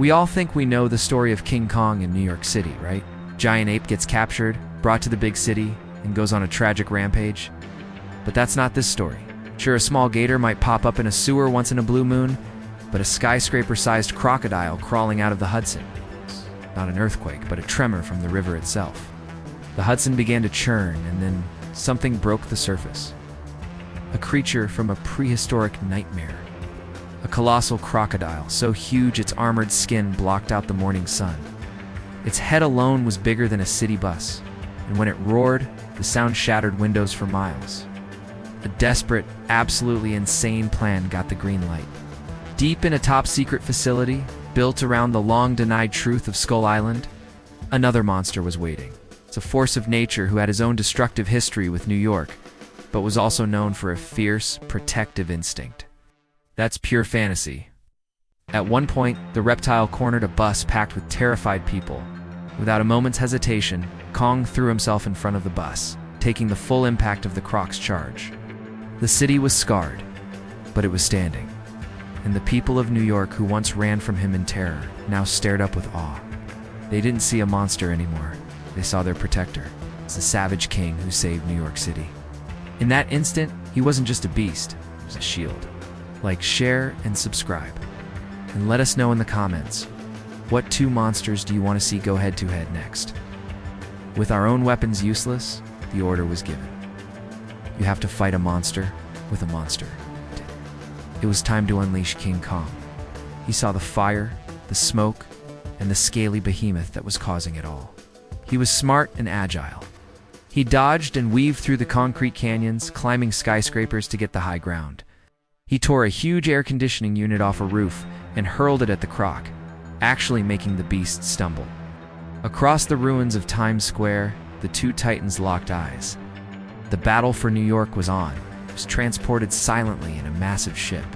We all think we know the story of King Kong in New York City, right? Giant ape gets captured, brought to the big city, and goes on a tragic rampage. But that's not this story. Sure, a small gator might pop up in a sewer once in a blue moon, but a skyscraper-sized crocodile crawling out of the Hudson. Not an earthquake, but a tremor from the river itself. The Hudson began to churn, and then something broke the surface. A creature from a prehistoric nightmare. A colossal crocodile, so huge its armored skin blocked out the morning sun. Its head alone was bigger than a city bus, and when it roared, the sound shattered windows for miles. A desperate, absolutely insane plan got the green light. Deep in a top-secret facility, built around the long-denied truth of Skull Island, another monster was waiting. It's a force of nature who had his own destructive history with New York, but was also known for a fierce, protective instinct. That's pure fantasy. At one point, the reptile cornered a bus packed with terrified people. Without a moment's hesitation, Kong threw himself in front of the bus, taking the full impact of the Croc's charge. The city was scarred, but it was standing. And the people of New York who once ran from him in terror now stared up with awe. They didn't see a monster anymore. They saw their protector. It's the savage king who saved New York City. In that instant, he wasn't just a beast, he was a shield. Like, share, and subscribe. And let us know in the comments, what two monsters do you want to see go head-to-head next? With our own weapons useless, the order was given. You have to fight a monster with a monster. It was time to unleash King Kong. He saw the fire, the smoke, and the scaly behemoth that was causing it all. He was smart and agile. He dodged and weaved through the concrete canyons, climbing skyscrapers to get the high ground. He tore a huge air conditioning unit off a roof and hurled it at the Croc, actually making the beast stumble. Across the ruins of Times Square, the two titans locked eyes. The battle for New York was on. It was transported silently in a massive ship.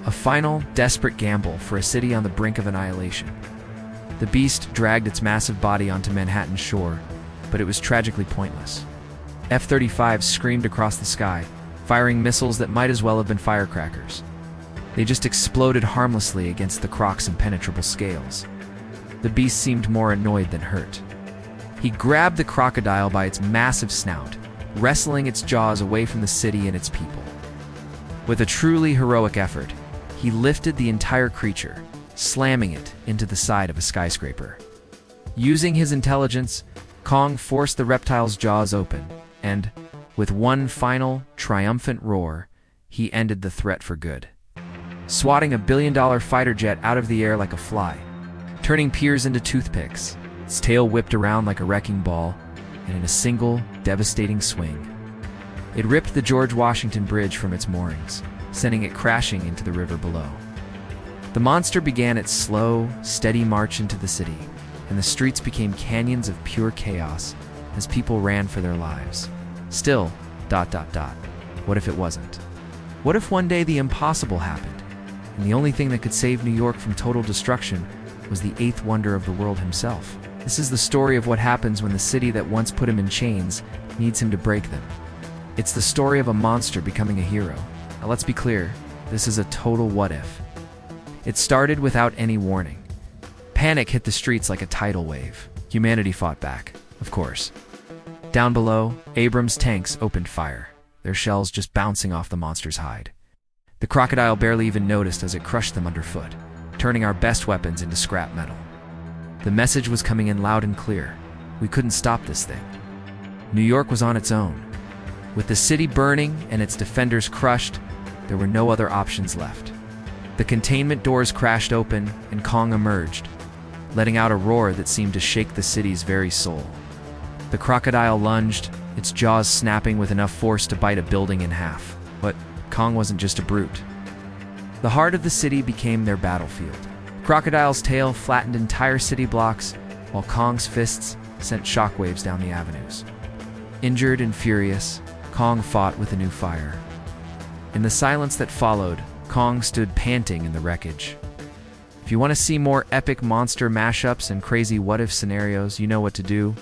A final, desperate gamble for a city on the brink of annihilation. The beast dragged its massive body onto Manhattan's shore, but it was tragically pointless. F-35s screamed across the sky, firing missiles that might as well have been firecrackers. They just exploded harmlessly against the Croc's impenetrable scales. The beast seemed more annoyed than hurt. He grabbed the crocodile by its massive snout, wrestling its jaws away from the city and its people. With a truly heroic effort, he lifted the entire creature, slamming it into the side of a skyscraper. Using his intelligence, Kong forced the reptile's jaws open, and, with one final, triumphant roar, he ended the threat for good. Swatting a billion-dollar fighter jet out of the air like a fly, turning piers into toothpicks, its tail whipped around like a wrecking ball, and in a single, devastating swing, it ripped the George Washington Bridge from its moorings, sending it crashing into the river below. The monster began its slow, steady march into the city, and the streets became canyons of pure chaos as people ran for their lives. Still, what if it wasn't? What if one day the impossible happened, and the only thing that could save New York from total destruction was the eighth wonder of the world himself? This is the story of what happens when the city that once put him in chains needs him to break them. It's the story of a monster becoming a hero. Now let's be clear, this is a total what if. It started without any warning. Panic hit the streets like a tidal wave. Humanity fought back, of course. Down below, Abrams tanks opened fire, their shells just bouncing off the monster's hide. The crocodile barely even noticed as it crushed them underfoot, turning our best weapons into scrap metal. The message was coming in loud and clear. We couldn't stop this thing. New York was on its own. With the city burning and its defenders crushed, there were no other options left. The containment doors crashed open and Kong emerged, letting out a roar that seemed to shake the city's very soul. The crocodile lunged, its jaws snapping with enough force to bite a building in half. But Kong wasn't just a brute. The heart of the city became their battlefield. The crocodile's tail flattened entire city blocks, while Kong's fists sent shockwaves down the avenues. Injured and furious, Kong fought with a new fire. In the silence that followed, Kong stood panting in the wreckage. If you want to see more epic monster mashups and crazy what-if scenarios, you know what to do.